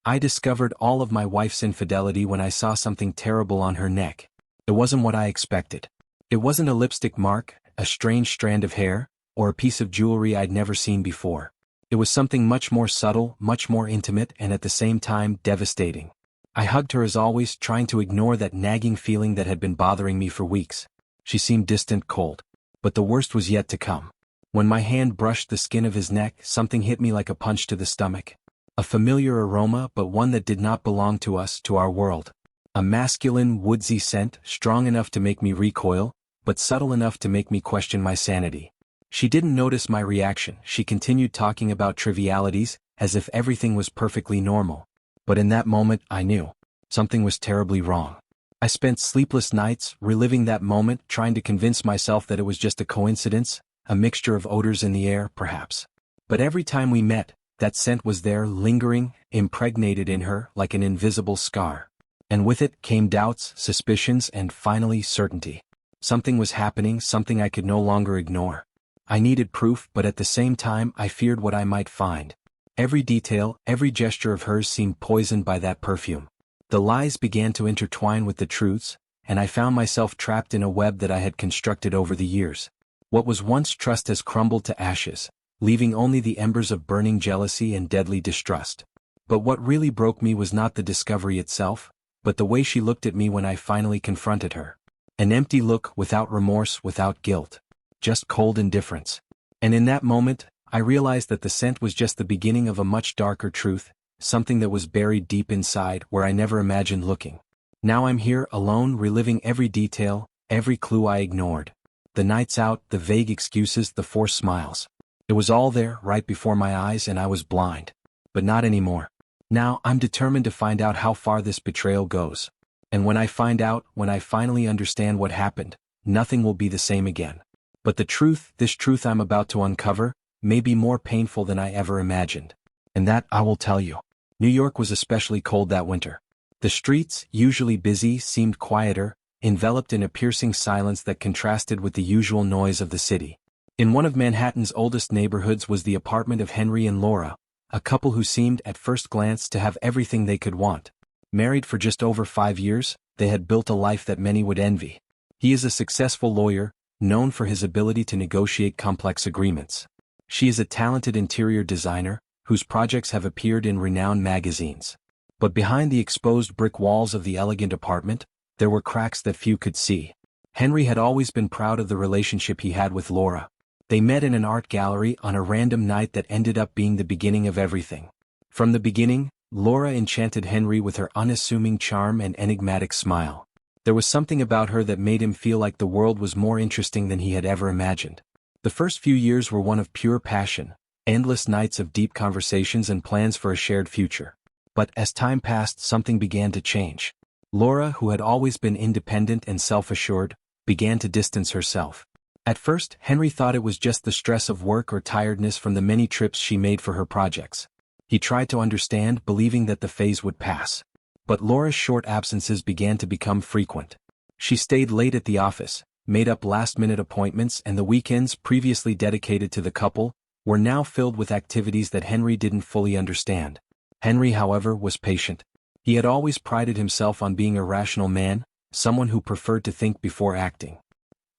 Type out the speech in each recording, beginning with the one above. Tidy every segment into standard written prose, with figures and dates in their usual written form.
I discovered all of my wife's infidelity when I saw something terrible on her neck. It wasn't what I expected. It wasn't a lipstick mark, a strange strand of hair, or a piece of jewelry I'd never seen before. It was something much more subtle, much more intimate, and at the same time devastating. I hugged her as always, trying to ignore that nagging feeling that had been bothering me for weeks. She seemed distant, cold. But the worst was yet to come. When my hand brushed the skin of his neck, something hit me like a punch to the stomach. A familiar aroma, but one that did not belong to us, to our world. A masculine, woodsy scent, strong enough to make me recoil, but subtle enough to make me question my sanity. She didn't notice my reaction. She continued talking about trivialities, as if everything was perfectly normal. But in that moment, I knew. Something was terribly wrong. I spent sleepless nights, reliving that moment, trying to convince myself that it was just a coincidence, a mixture of odors in the air, perhaps. But every time we met, that scent was there, lingering, impregnated in her, like an invisible scar. And with it came doubts, suspicions, and finally certainty. Something was happening, something I could no longer ignore. I needed proof, but at the same time I feared what I might find. Every detail, every gesture of hers seemed poisoned by that perfume. The lies began to intertwine with the truths, and I found myself trapped in a web that I had constructed over the years. What was once trust has crumbled to ashes, leaving only the embers of burning jealousy and deadly distrust. But what really broke me was not the discovery itself, but the way she looked at me when I finally confronted her. An empty look, without remorse, without guilt. Just cold indifference. And in that moment, I realized that the scent was just the beginning of a much darker truth, something that was buried deep inside where I never imagined looking. Now I'm here, alone, reliving every detail, every clue I ignored. The nights out, the vague excuses, the forced smiles. It was all there, right before my eyes, and I was blind. But not anymore. Now, I'm determined to find out how far this betrayal goes. And when I find out, when I finally understand what happened, nothing will be the same again. But the truth, this truth I'm about to uncover, may be more painful than I ever imagined. And that, I will tell you. New York was especially cold that winter. The streets, usually busy, seemed quieter, enveloped in a piercing silence that contrasted with the usual noise of the city. In one of Manhattan's oldest neighborhoods was the apartment of Henry and Laura, a couple who seemed, at first glance, to have everything they could want. Married for just over 5 years, they had built a life that many would envy. He is a successful lawyer, known for his ability to negotiate complex agreements. She is a talented interior designer, whose projects have appeared in renowned magazines. But behind the exposed brick walls of the elegant apartment, there were cracks that few could see. Henry had always been proud of the relationship he had with Laura. They met in an art gallery on a random night that ended up being the beginning of everything. From the beginning, Laura enchanted Henry with her unassuming charm and enigmatic smile. There was something about her that made him feel like the world was more interesting than he had ever imagined. The first few years were one of pure passion, endless nights of deep conversations and plans for a shared future. But as time passed, something began to change. Laura, who had always been independent and self-assured, began to distance herself. At first, Henry thought it was just the stress of work or tiredness from the many trips she made for her projects. He tried to understand, believing that the phase would pass. But Laura's short absences began to become frequent. She stayed late at the office, made up last-minute appointments, and the weekends previously dedicated to the couple were now filled with activities that Henry didn't fully understand. Henry, however, was patient. He had always prided himself on being a rational man, someone who preferred to think before acting.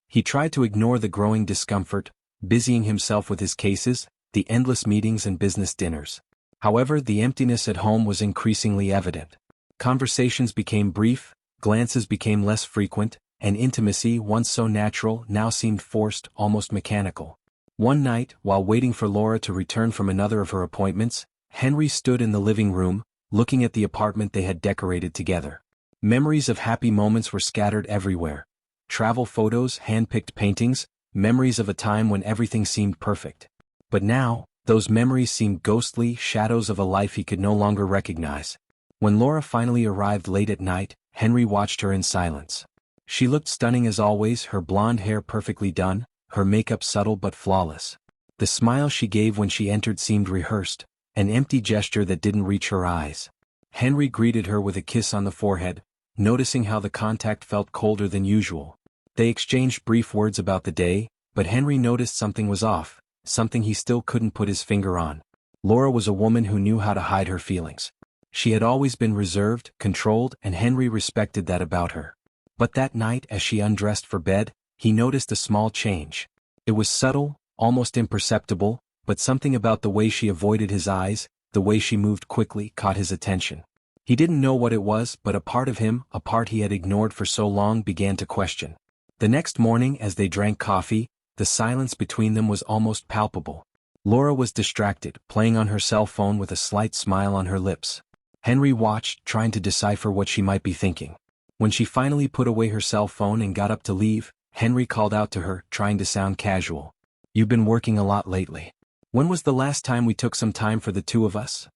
He tried to ignore the growing discomfort, busying himself with his cases, the endless meetings and business dinners. However, the emptiness at home was increasingly evident. Conversations became brief, glances became less frequent, and intimacy, once so natural, now seemed forced, almost mechanical. One night, while waiting for Laura to return from another of her appointments, Henry stood in the living room, looking at the apartment they had decorated together. Memories of happy moments were scattered everywhere. Travel photos, hand-picked paintings, memories of a time when everything seemed perfect. But now, those memories seemed ghostly, shadows of a life he could no longer recognize. When Laura finally arrived late at night, Henry watched her in silence. She looked stunning as always, her blonde hair perfectly done, her makeup subtle but flawless. The smile she gave when she entered seemed rehearsed, an empty gesture that didn't reach her eyes. Henry greeted her with a kiss on the forehead, noticing how the contact felt colder than usual. They exchanged brief words about the day, but Henry noticed something was off, something he still couldn't put his finger on. Laura was a woman who knew how to hide her feelings. She had always been reserved, controlled, and Henry respected that about her. But that night as she undressed for bed, he noticed a small change. It was subtle, almost imperceptible, but something about the way she avoided his eyes, the way she moved quickly, caught his attention. He didn't know what it was, but a part of him, a part he had ignored for so long, began to question. The next morning as they drank coffee, the silence between them was almost palpable. Laura was distracted, playing on her cell phone with a slight smile on her lips. Henry watched, trying to decipher what she might be thinking. When she finally put away her cell phone and got up to leave, Henry called out to her, trying to sound casual. "You've been working a lot lately. When was the last time we took some time for the two of us?"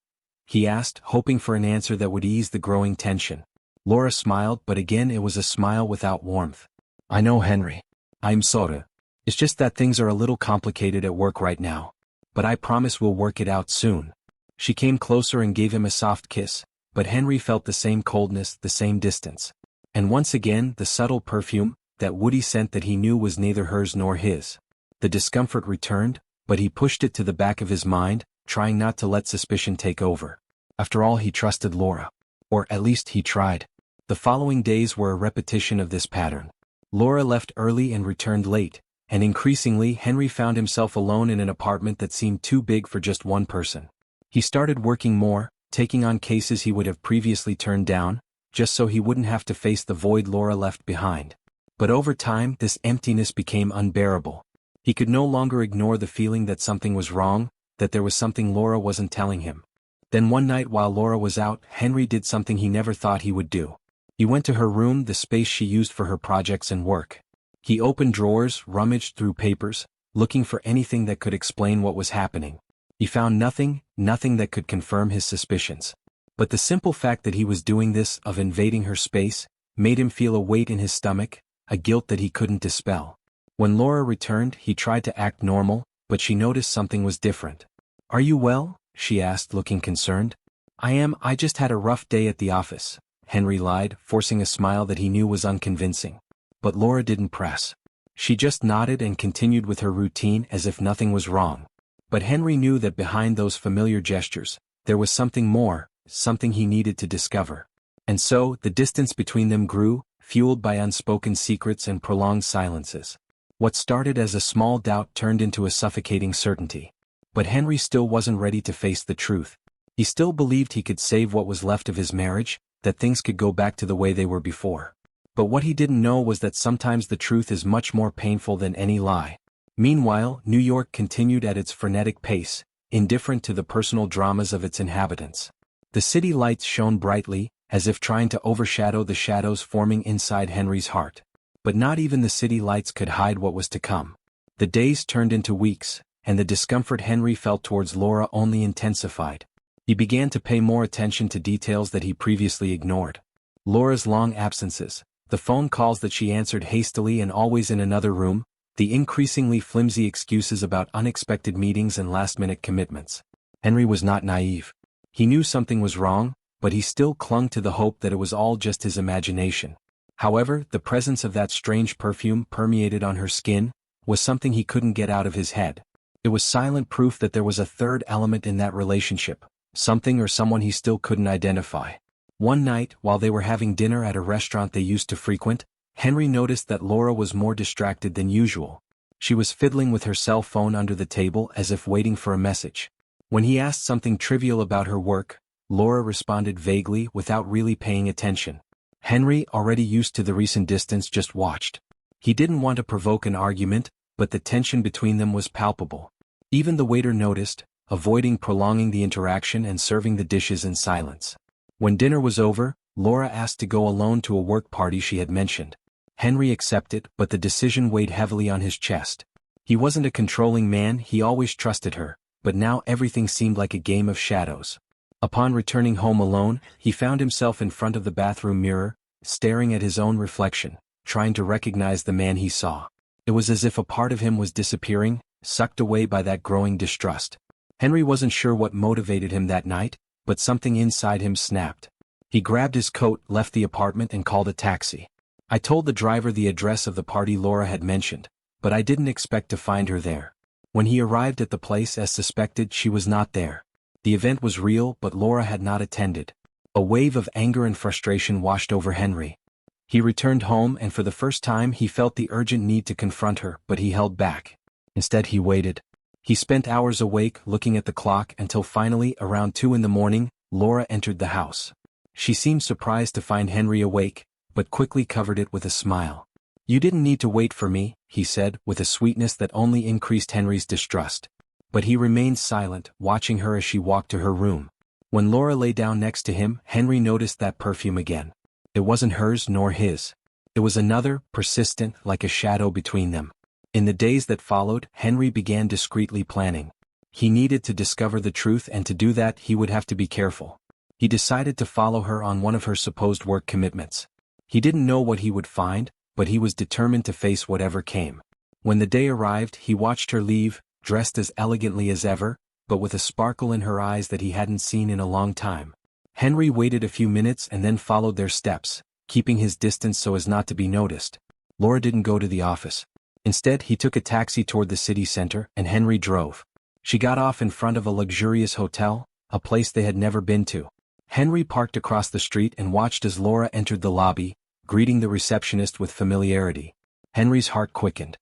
he asked, hoping for an answer that would ease the growing tension. Laura smiled, but again it was a smile without warmth. "I know, Henry. I'm sorry. It's just that things are a little complicated at work right now. But I promise we'll work it out soon." She came closer and gave him a soft kiss, but Henry felt the same coldness, the same distance. And once again the subtle perfume, that woody scent that he knew was neither hers nor his. The discomfort returned, but he pushed it to the back of his mind, trying not to let suspicion take over. After all, he trusted Laura. Or at least he tried. The following days were a repetition of this pattern. Laura left early and returned late, and increasingly Henry found himself alone in an apartment that seemed too big for just one person. He started working more, taking on cases he would have previously turned down, just so he wouldn't have to face the void Laura left behind. But over time this emptiness became unbearable. He could no longer ignore the feeling that something was wrong, that there was something Laura wasn't telling him. Then one night while Laura was out, Henry did something he never thought he would do. He went to her room, the space she used for her projects and work. He opened drawers, rummaged through papers, looking for anything that could explain what was happening. He found nothing that could confirm his suspicions. But the simple fact that he was doing this, of invading her space, made him feel a weight in his stomach, a guilt that he couldn't dispel. When Laura returned, he tried to act normal, but she noticed something was different. "Are you well?" she asked, looking concerned. I just had a rough day at the office," Henry lied, forcing a smile that he knew was unconvincing. But Laura didn't press. She just nodded and continued with her routine as if nothing was wrong. But Henry knew that behind those familiar gestures, there was something more, something he needed to discover. And so, the distance between them grew, fueled by unspoken secrets and prolonged silences. What started as a small doubt turned into a suffocating certainty. But Henry still wasn't ready to face the truth. He still believed he could save what was left of his marriage, that things could go back to the way they were before. But what he didn't know was that sometimes the truth is much more painful than any lie. Meanwhile, New York continued at its frenetic pace, indifferent to the personal dramas of its inhabitants. The city lights shone brightly, as if trying to overshadow the shadows forming inside Henry's heart. But not even the city lights could hide what was to come. The days turned into weeks, and the discomfort Henry felt towards Laura only intensified. He began to pay more attention to details that he previously ignored. Laura's long absences, the phone calls that she answered hastily and always in another room, the increasingly flimsy excuses about unexpected meetings and last-minute commitments. Henry was not naive. He knew something was wrong, but he still clung to the hope that it was all just his imagination. However, the presence of that strange perfume permeated on her skin was something he couldn't get out of his head. It was silent proof that there was a third element in that relationship, something or someone he still couldn't identify. One night, while they were having dinner at a restaurant they used to frequent, Henry noticed that Laura was more distracted than usual. She was fiddling with her cell phone under the table as if waiting for a message. When he asked something trivial about her work, Laura responded vaguely without really paying attention. Henry, already used to the recent distance, just watched. He didn't want to provoke an argument, but the tension between them was palpable. Even the waiter noticed, avoiding prolonging the interaction and serving the dishes in silence. When dinner was over, Laura asked to go alone to a work party she had mentioned. Henry accepted, but the decision weighed heavily on his chest. He wasn't a controlling man, he always trusted her, but now everything seemed like a game of shadows. Upon returning home alone, he found himself in front of the bathroom mirror, staring at his own reflection, trying to recognize the man he saw. It was as if a part of him was disappearing, sucked away by that growing distrust. Henry wasn't sure what motivated him that night, but something inside him snapped. He grabbed his coat, left the apartment and called a taxi. "I told the driver the address of the party Laura had mentioned, but I didn't expect to find her there." When he arrived at the place as suspected, she was not there. The event was real, but Laura had not attended. A wave of anger and frustration washed over Henry. He returned home and for the first time he felt the urgent need to confront her, but he held back. Instead he waited. He spent hours awake looking at the clock until finally, around 2 in the morning, Laura entered the house. She seemed surprised to find Henry awake, but quickly covered it with a smile. "You didn't need to wait for me," he said, with a sweetness that only increased Henry's distrust. But he remained silent, watching her as she walked to her room. When Laura lay down next to him, Henry noticed that perfume again. It wasn't hers nor his. It was another, persistent, like a shadow between them. In the days that followed, Henry began discreetly planning. He needed to discover the truth, and to do that he would have to be careful. He decided to follow her on one of her supposed work commitments. He didn't know what he would find, but he was determined to face whatever came. When the day arrived, he watched her leave, dressed as elegantly as ever, but with a sparkle in her eyes that he hadn't seen in a long time. Henry waited a few minutes and then followed their steps, keeping his distance so as not to be noticed. Laura didn't go to the office. Instead, he took a taxi toward the city center, and Henry drove. She got off in front of a luxurious hotel, a place they had never been to. Henry parked across the street and watched as Laura entered the lobby, greeting the receptionist with familiarity. Henry's heart quickened.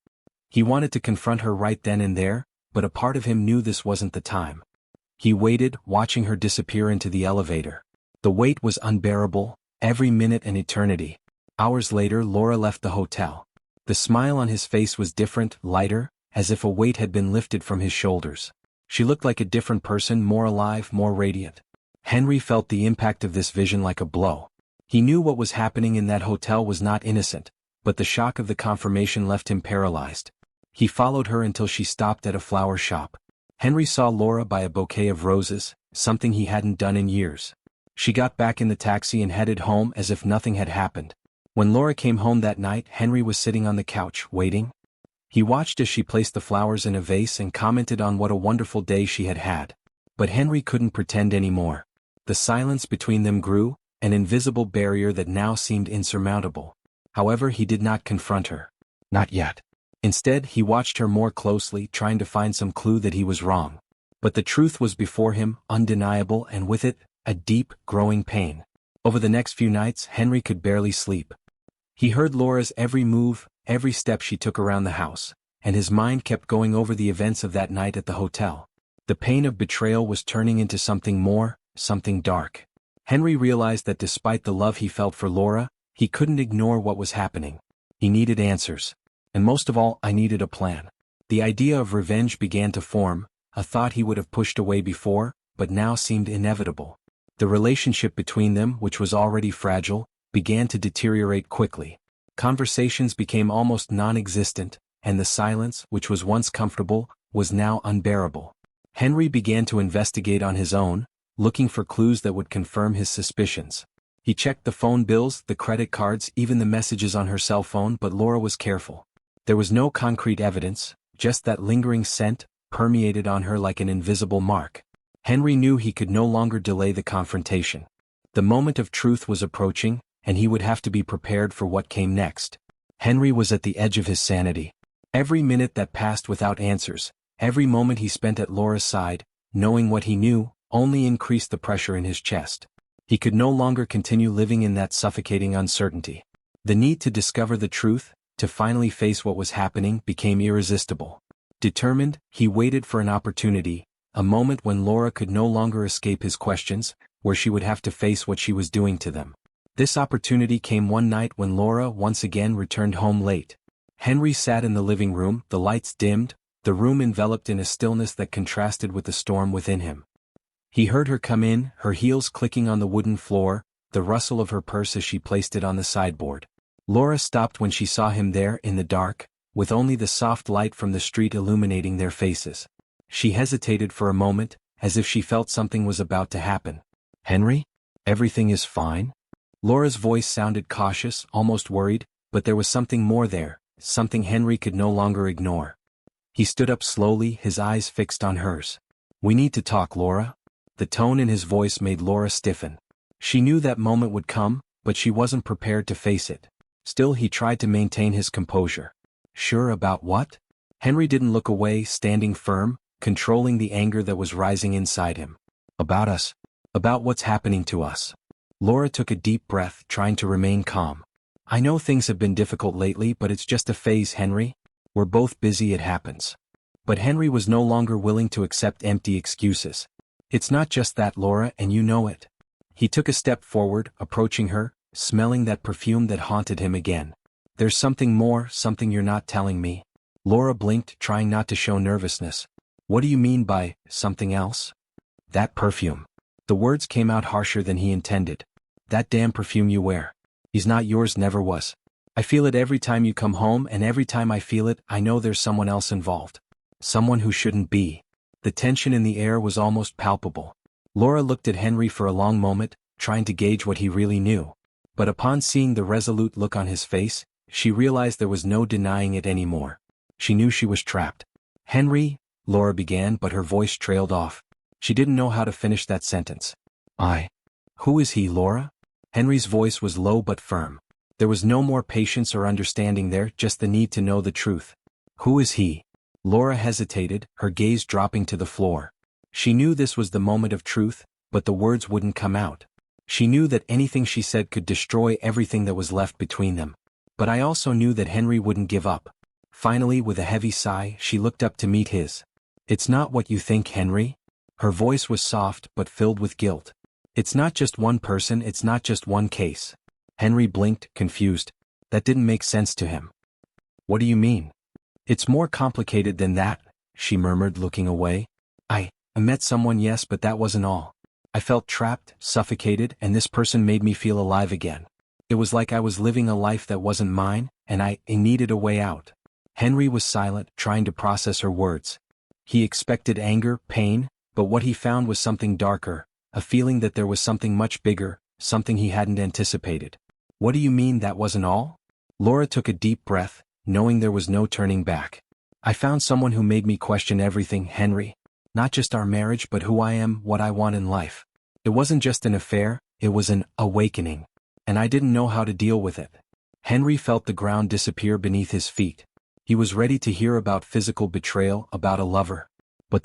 He wanted to confront her right then and there, but a part of him knew this wasn't the time. He waited, watching her disappear into the elevator. The wait was unbearable, every minute an eternity. Hours later, Laura left the hotel. The smile on his face was different, lighter, as if a weight had been lifted from his shoulders. She looked like a different person, more alive, more radiant. Henry felt the impact of this vision like a blow. He knew what was happening in that hotel was not innocent, but the shock of the confirmation left him paralyzed. He followed her until she stopped at a flower shop. Henry saw Laura buy a bouquet of roses, something he hadn't done in years. She got back in the taxi and headed home as if nothing had happened. When Laura came home that night, Henry was sitting on the couch, waiting. He watched as she placed the flowers in a vase and commented on what a wonderful day she had had. But Henry couldn't pretend anymore. The silence between them grew, an invisible barrier that now seemed insurmountable. However, he did not confront her. Not yet. Instead, he watched her more closely, trying to find some clue that he was wrong. But the truth was before him, undeniable, and with it, a deep, growing pain. Over the next few nights, Henry could barely sleep. He heard Laura's every move, every step she took around the house, and his mind kept going over the events of that night at the hotel. The pain of betrayal was turning into something more, something dark. Henry realized that despite the love he felt for Laura, he couldn't ignore what was happening. He needed answers. And most of all, I needed a plan. The idea of revenge began to form, a thought he would have pushed away before, but now seemed inevitable. The relationship between them, which was already fragile, began to deteriorate quickly. Conversations became almost non-existent, and the silence, which was once comfortable, was now unbearable. Henry began to investigate on his own, looking for clues that would confirm his suspicions. He checked the phone bills, the credit cards, even the messages on her cell phone, but Laura was careful. There was no concrete evidence, just that lingering scent, permeated on her like an invisible mark. Henry knew he could no longer delay the confrontation. The moment of truth was approaching, and he would have to be prepared for what came next. Henry was at the edge of his sanity. Every minute that passed without answers, every moment he spent at Laura's side, knowing what he knew, only increased the pressure in his chest. He could no longer continue living in that suffocating uncertainty. The need to discover the truth, to finally face what was happening, became irresistible. Determined, he waited for an opportunity, a moment when Laura could no longer escape his questions, where she would have to face what she was doing to them. This opportunity came one night when Laura once again returned home late. Henry sat in the living room, the lights dimmed, the room enveloped in a stillness that contrasted with the storm within him. He heard her come in, her heels clicking on the wooden floor, the rustle of her purse as she placed it on the sideboard. Laura stopped when she saw him there in the dark, with only the soft light from the street illuminating their faces. She hesitated for a moment, as if she felt something was about to happen. "Henry? Everything is fine?" Laura's voice sounded cautious, almost worried, but there was something more there, something Henry could no longer ignore. He stood up slowly, his eyes fixed on hers. "We need to talk, Laura." The tone in his voice made Laura stiffen. She knew that moment would come, but she wasn't prepared to face it. Still, he tried to maintain his composure. "Sure about what?" Henry didn't look away, standing firm, controlling the anger that was rising inside him. "About us. About what's happening to us." Laura took a deep breath, trying to remain calm. I know things have been difficult lately, but it's just a phase, Henry. We're both busy, it happens. But Henry was no longer willing to accept empty excuses. It's not just that, Laura, and you know it. He took a step forward, approaching her, smelling that perfume that haunted him again. There's something more, something you're not telling me. Laura blinked, trying not to show nervousness. What do you mean by something else? That perfume. The words came out harsher than he intended. That damn perfume you wear. He's not yours, never was. I feel it every time you come home, and every time I feel it, I know there's someone else involved. Someone who shouldn't be. The tension in the air was almost palpable. Laura looked at Henry for a long moment, trying to gauge what he really knew. But upon seeing the resolute look on his face, she realized there was no denying it anymore. She knew she was trapped. Henry, Laura began, but her voice trailed off. She didn't know how to finish that sentence. Who is he, Laura? Henry's voice was low but firm. There was no more patience or understanding there, just the need to know the truth. Who is he? Laura hesitated, her gaze dropping to the floor. She knew this was the moment of truth, but the words wouldn't come out. She knew that anything she said could destroy everything that was left between them. But I also knew that Henry wouldn't give up. Finally, with a heavy sigh, she looked up to meet his. It's not what you think, Henry. Her voice was soft but filled with guilt. It's not just one person, it's not just one case. Henry blinked, confused. That didn't make sense to him. What do you mean? It's more complicated than that, she murmured, looking away. I met someone, yes, but that wasn't all. I felt trapped, suffocated, and this person made me feel alive again. It was like I was living a life that wasn't mine, and I needed a way out. Henry was silent, trying to process her words. He expected anger, pain, but what he found was something darker, a feeling that there was something much bigger, something he hadn't anticipated. What do you mean that wasn't all? Laura took a deep breath, knowing there was no turning back. I found someone who made me question everything, Henry. Not just our marriage, but who I am, what I want in life. It wasn't just an affair, it was an awakening. And I didn't know how to deal with it. Henry felt the ground disappear beneath his feet. He was ready to hear about physical betrayal, about a lover. But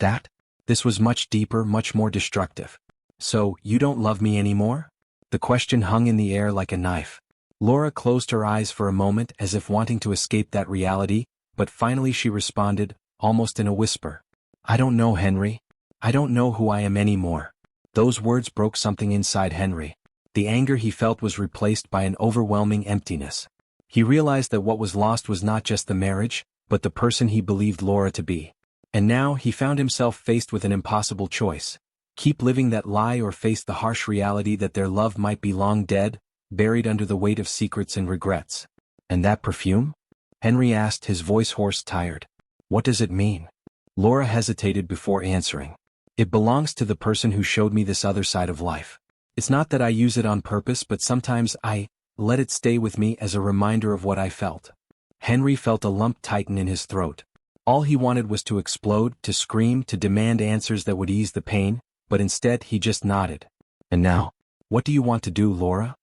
this was much deeper, much more destructive. So, you don't love me anymore? The question hung in the air like a knife. Laura closed her eyes for a moment as if wanting to escape that reality, but finally she responded, almost in a whisper. I don't know, Henry. I don't know who I am anymore. Those words broke something inside Henry. The anger he felt was replaced by an overwhelming emptiness. He realized that what was lost was not just the marriage, but the person he believed Laura to be. And now he found himself faced with an impossible choice. Keep living that lie or face the harsh reality that their love might be long dead, buried under the weight of secrets and regrets. And that perfume? Henry asked, his voice hoarse, tired. What does it mean? Laura hesitated before answering. It belongs to the person who showed me this other side of life. It's not that I use it on purpose, but sometimes I let it stay with me as a reminder of what I felt. Henry felt a lump tighten in his throat. All he wanted was to explode, to scream, to demand answers that would ease the pain, but instead he just nodded. And now, what do you want to do, Laura?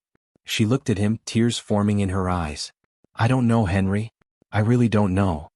She looked at him, tears forming in her eyes. I don't know, Henry. I really don't know.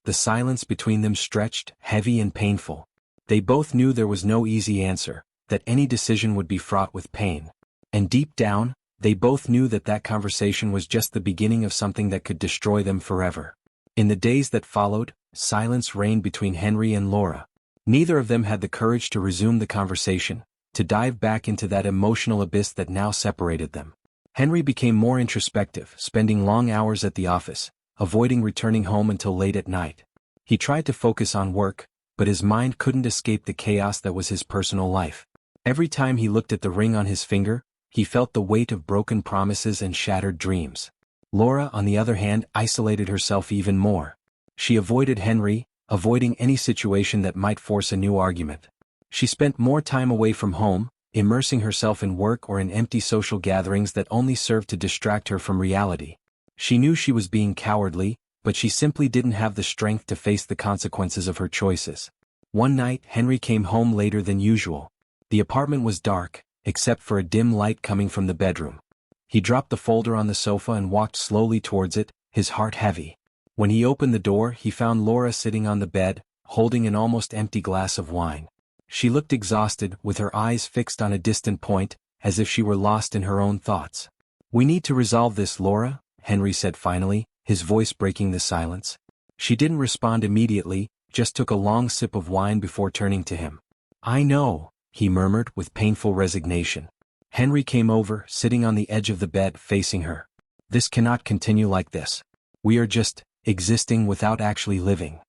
The silence between them stretched, heavy and painful. They both knew there was no easy answer, that any decision would be fraught with pain. And deep down, they both knew that that conversation was just the beginning of something that could destroy them forever. In the days that followed, silence reigned between Henry and Laura. Neither of them had the courage to resume the conversation, to dive back into that emotional abyss that now separated them. Henry became more introspective, spending long hours at the office, avoiding returning home until late at night. He tried to focus on work, but his mind couldn't escape the chaos that was his personal life. Every time he looked at the ring on his finger, he felt the weight of broken promises and shattered dreams. Laura, on the other hand, isolated herself even more. She avoided Henry, avoiding any situation that might force a new argument. She spent more time away from home, immersing herself in work or in empty social gatherings that only served to distract her from reality. She knew she was being cowardly, but she simply didn't have the strength to face the consequences of her choices. One night, Henry came home later than usual. The apartment was dark, except for a dim light coming from the bedroom. He dropped the folder on the sofa and walked slowly towards it, his heart heavy. When he opened the door, he found Laura sitting on the bed, holding an almost empty glass of wine. She looked exhausted, with her eyes fixed on a distant point, as if she were lost in her own thoughts. "We need to resolve this, Laura," Henry said finally, his voice breaking the silence. She didn't respond immediately, just took a long sip of wine before turning to him. "I know," he murmured with painful resignation. Henry came over, sitting on the edge of the bed facing her. "This cannot continue like this. We are just existing without actually living."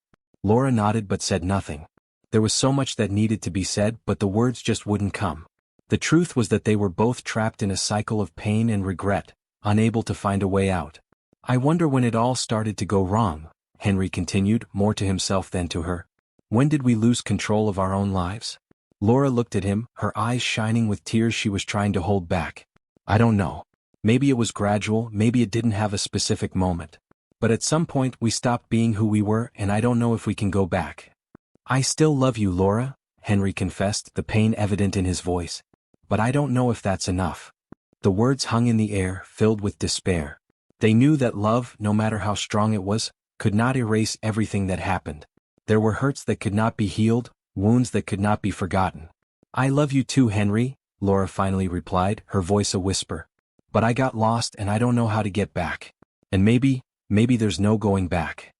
Laura nodded but said nothing. There was so much that needed to be said, but the words just wouldn't come. The truth was that they were both trapped in a cycle of pain and regret, unable to find a way out. "I wonder when it all started to go wrong," Henry continued, more to himself than to her. "When did we lose control of our own lives?" Laura looked at him, her eyes shining with tears she was trying to hold back. "I don't know. Maybe it was gradual, maybe it didn't have a specific moment. But at some point we stopped being who we were, and I don't know if we can go back." "I still love you, Laura," Henry confessed, the pain evident in his voice. "But I don't know if that's enough." The words hung in the air, filled with despair. They knew that love, no matter how strong it was, could not erase everything that happened. There were hurts that could not be healed, wounds that could not be forgotten. "I love you too, Henry," Laura finally replied, her voice a whisper. "But I got lost and I don't know how to get back. And maybe there's no going back."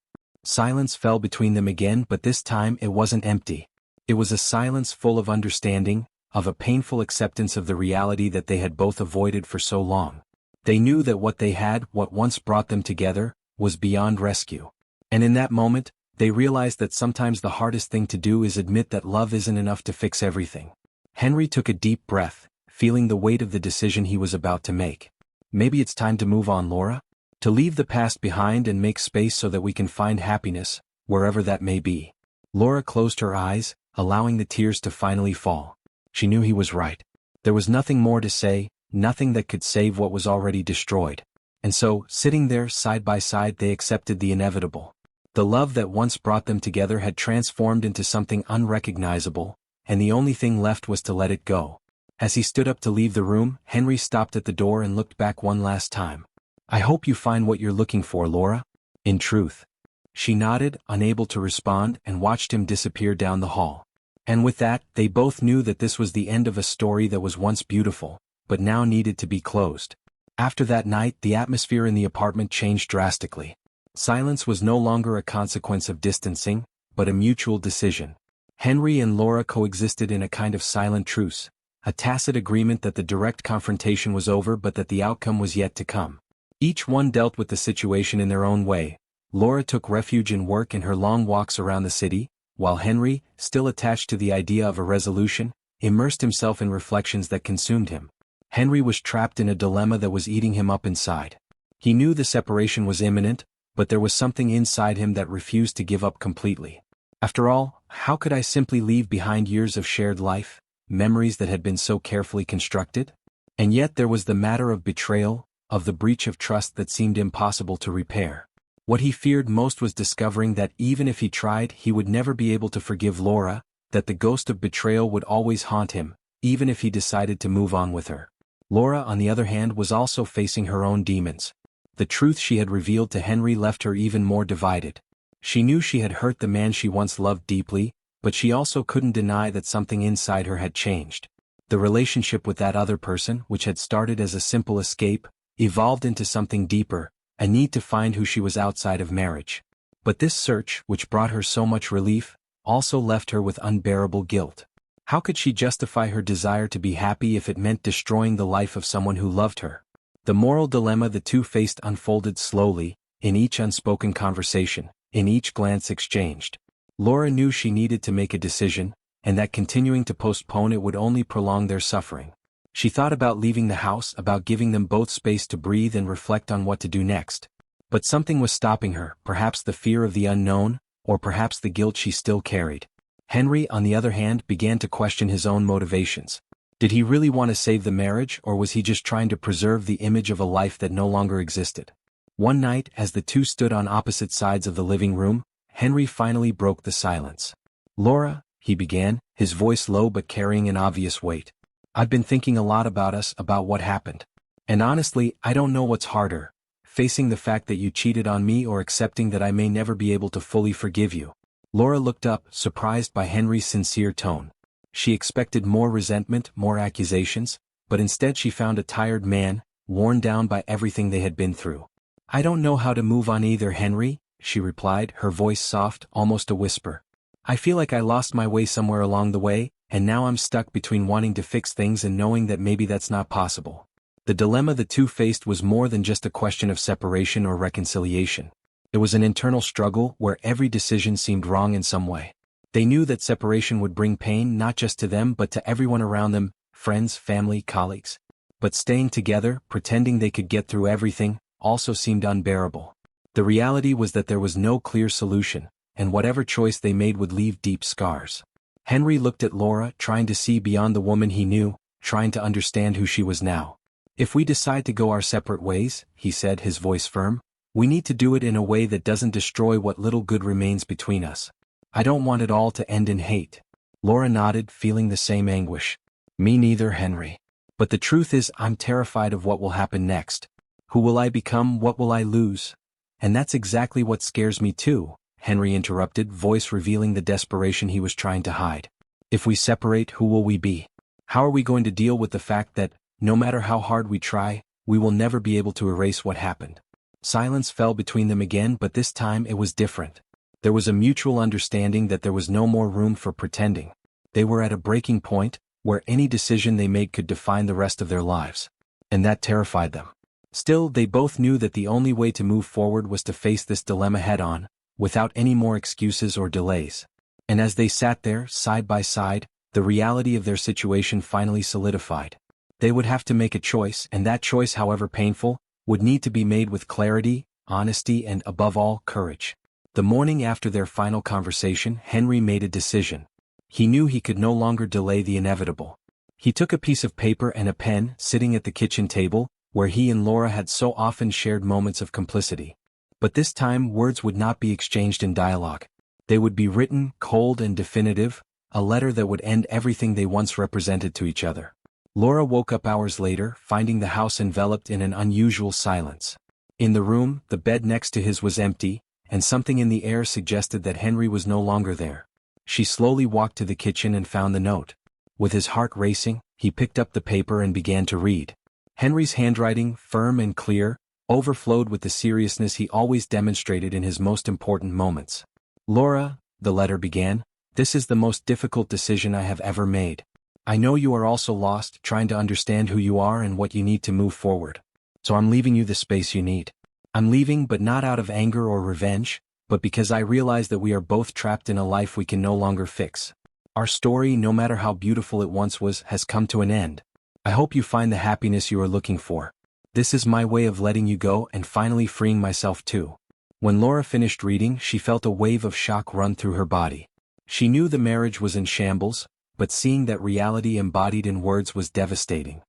Silence fell between them again, but this time it wasn't empty. It was a silence full of understanding, of a painful acceptance of the reality that they had both avoided for so long. They knew that what they had, what once brought them together, was beyond rescue. And in that moment, they realized that sometimes the hardest thing to do is admit that love isn't enough to fix everything. Henry took a deep breath, feeling the weight of the decision he was about to make. "Maybe it's time to move on, Laura? To leave the past behind and make space so that we can find happiness, wherever that may be." Laura closed her eyes, allowing the tears to finally fall. She knew he was right. There was nothing more to say, nothing that could save what was already destroyed. And so, sitting there side by side, they accepted the inevitable. The love that once brought them together had transformed into something unrecognizable, and the only thing left was to let it go. As he stood up to leave the room, Henry stopped at the door and looked back one last time. "I hope you find what you're looking for, Laura." "In truth." She nodded, unable to respond, and watched him disappear down the hall. And with that, they both knew that this was the end of a story that was once beautiful, but now needed to be closed. After that night, the atmosphere in the apartment changed drastically. Silence was no longer a consequence of distancing, but a mutual decision. Henry and Laura coexisted in a kind of silent truce, a tacit agreement that the direct confrontation was over but that the outcome was yet to come. Each one dealt with the situation in their own way. Laura took refuge in work and her long walks around the city, while Henry, still attached to the idea of a resolution, immersed himself in reflections that consumed him. Henry was trapped in a dilemma that was eating him up inside. He knew the separation was imminent, but there was something inside him that refused to give up completely. After all, how could I simply leave behind years of shared life, memories that had been so carefully constructed? And yet there was the matter of betrayal, of the breach of trust that seemed impossible to repair. What he feared most was discovering that even if he tried, he would never be able to forgive Laura, that the ghost of betrayal would always haunt him, even if he decided to move on with her. Laura, on the other hand, was also facing her own demons. The truth she had revealed to Henry left her even more divided. She knew she had hurt the man she once loved deeply, but she also couldn't deny that something inside her had changed. The relationship with that other person, which had started as a simple escape, evolved into something deeper, a need to find who she was outside of marriage. But this search, which brought her so much relief, also left her with unbearable guilt. How could she justify her desire to be happy if it meant destroying the life of someone who loved her? The moral dilemma the two faced unfolded slowly, in each unspoken conversation, in each glance exchanged. Laura knew she needed to make a decision, and that continuing to postpone it would only prolong their suffering. She thought about leaving the house, about giving them both space to breathe and reflect on what to do next. But something was stopping her, perhaps the fear of the unknown, or perhaps the guilt she still carried. Henry, on the other hand, began to question his own motivations. Did he really want to save the marriage, or was he just trying to preserve the image of a life that no longer existed? One night, as the two stood on opposite sides of the living room, Henry finally broke the silence. "Laura," he began, his voice low but carrying an obvious weight. "I've been thinking a lot about us, about what happened. And honestly, I don't know what's harder, facing the fact that you cheated on me or accepting that I may never be able to fully forgive you." Laura looked up, surprised by Henry's sincere tone. She expected more resentment, more accusations, but instead she found a tired man, worn down by everything they had been through. "I don't know how to move on either, Henry," she replied, her voice soft, almost a whisper. "I feel like I lost my way somewhere along the way, and now I'm stuck between wanting to fix things and knowing that maybe that's not possible." The dilemma the two faced was more than just a question of separation or reconciliation. It was an internal struggle where every decision seemed wrong in some way. They knew that separation would bring pain not just to them but to everyone around them, friends, family, colleagues. But staying together, pretending they could get through everything, also seemed unbearable. The reality was that there was no clear solution, and whatever choice they made would leave deep scars. Henry looked at Laura, trying to see beyond the woman he knew, trying to understand who she was now. "If we decide to go our separate ways," he said, his voice firm, "we need to do it in a way that doesn't destroy what little good remains between us. I don't want it all to end in hate." Laura nodded, feeling the same anguish. "Me neither, Henry. But the truth is I'm terrified of what will happen next. Who will I become? What will I lose? And that's exactly what scares me too," Henry interrupted, voice revealing the desperation he was trying to hide. "If we separate, who will we be? How are we going to deal with the fact that, no matter how hard we try, we will never be able to erase what happened?" Silence fell between them again, but this time it was different. There was a mutual understanding that there was no more room for pretending. They were at a breaking point, where any decision they made could define the rest of their lives. And that terrified them. Still, they both knew that the only way to move forward was to face this dilemma head-on, without any more excuses or delays. And as they sat there, side by side, the reality of their situation finally solidified. They would have to make a choice, and that choice, however painful, would need to be made with clarity, honesty, and, above all, courage. The morning after their final conversation, Henry made a decision. He knew he could no longer delay the inevitable. He took a piece of paper and a pen, sitting at the kitchen table, where he and Laura had so often shared moments of complicity. But this time words would not be exchanged in dialogue. They would be written, cold and definitive, a letter that would end everything they once represented to each other. Laura woke up hours later, finding the house enveloped in an unusual silence. In the room, the bed next to his was empty, and something in the air suggested that Henry was no longer there. She slowly walked to the kitchen and found the note. With his heart racing, he picked up the paper and began to read. Henry's handwriting, firm and clear, overflowed with the seriousness he always demonstrated in his most important moments. "Laura," the letter began, "this is the most difficult decision I have ever made. I know you are also lost, trying to understand who you are and what you need to move forward. So I'm leaving you the space you need. I'm leaving, but not out of anger or revenge, but because I realize that we are both trapped in a life we can no longer fix. Our story, no matter how beautiful it once was, has come to an end. I hope you find the happiness you are looking for. This is my way of letting you go and finally freeing myself too." When Laura finished reading, she felt a wave of shock run through her body. She knew the marriage was in shambles, but seeing that reality embodied in words was devastating.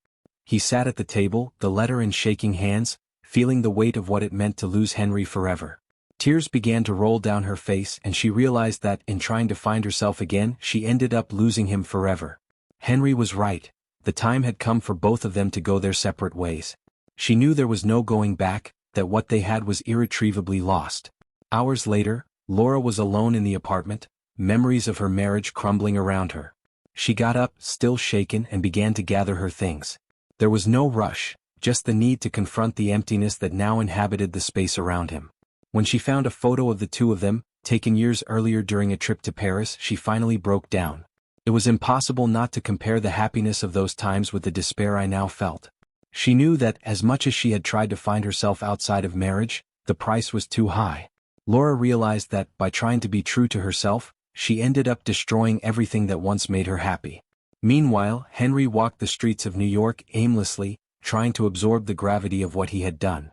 He sat at the table, the letter in shaking hands, feeling the weight of what it meant to lose Henry forever. Tears began to roll down her face, and she realized that, in trying to find herself again, she ended up losing him forever. Henry was right. The time had come for both of them to go their separate ways. She knew there was no going back, that what they had was irretrievably lost. Hours later, Laura was alone in the apartment, memories of her marriage crumbling around her. She got up, still shaken, and began to gather her things. There was no rush, just the need to confront the emptiness that now inhabited the space around him. When she found a photo of the two of them, taken years earlier during a trip to Paris, she finally broke down. It was impossible not to compare the happiness of those times with the despair I now felt. She knew that, as much as she had tried to find herself outside of marriage, the price was too high. Laura realized that, by trying to be true to herself, she ended up destroying everything that once made her happy. Meanwhile, Henry walked the streets of New York aimlessly, trying to absorb the gravity of what he had done.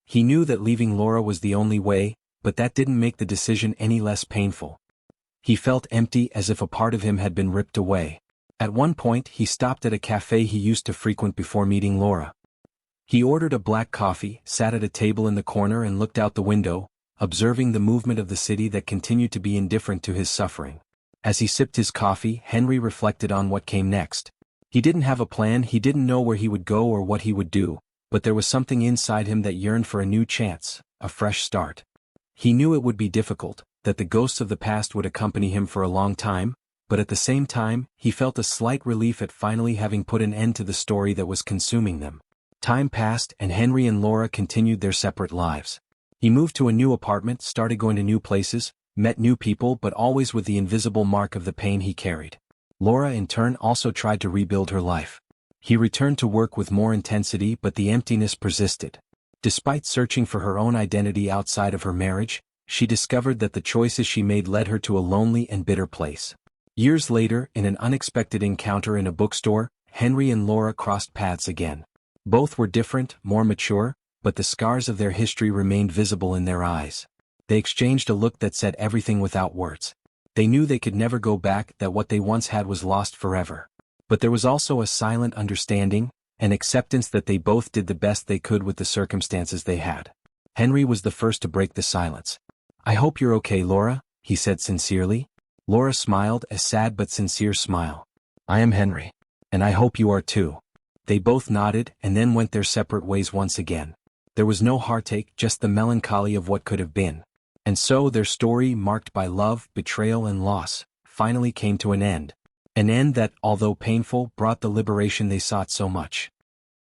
He knew that leaving Laura was the only way, but that didn't make the decision any less painful. He felt empty, as if a part of him had been ripped away. At one point, he stopped at a cafe he used to frequent before meeting Laura. He ordered a black coffee, sat at a table in the corner and looked out the window, observing the movement of the city that continued to be indifferent to his suffering. As he sipped his coffee, Henry reflected on what came next. He didn't have a plan, he didn't know where he would go or what he would do, but there was something inside him that yearned for a new chance, a fresh start. He knew it would be difficult, that the ghosts of the past would accompany him for a long time, but at the same time, he felt a slight relief at finally having put an end to the story that was consuming them. Time passed and Henry and Laura continued their separate lives. He moved to a new apartment, started going to new places, met new people, but always with the invisible mark of the pain he carried. Laura in turn also tried to rebuild her life. He returned to work with more intensity, but the emptiness persisted. Despite searching for her own identity outside of her marriage, she discovered that the choices she made led her to a lonely and bitter place. Years later, in an unexpected encounter in a bookstore, Henry and Laura crossed paths again. Both were different, more mature, but the scars of their history remained visible in their eyes. They exchanged a look that said everything without words. They knew they could never go back, that what they once had was lost forever. But there was also a silent understanding, an acceptance that they both did the best they could with the circumstances they had. Henry was the first to break the silence. "I hope you're okay, Laura," he said sincerely. Laura smiled, a sad but sincere smile. "I am Henry. And I hope you are too." They both nodded and then went their separate ways once again. There was no heartache, just the melancholy of what could have been. And so their story, marked by love, betrayal and loss, finally came to an end. An end that, although painful, brought the liberation they sought so much.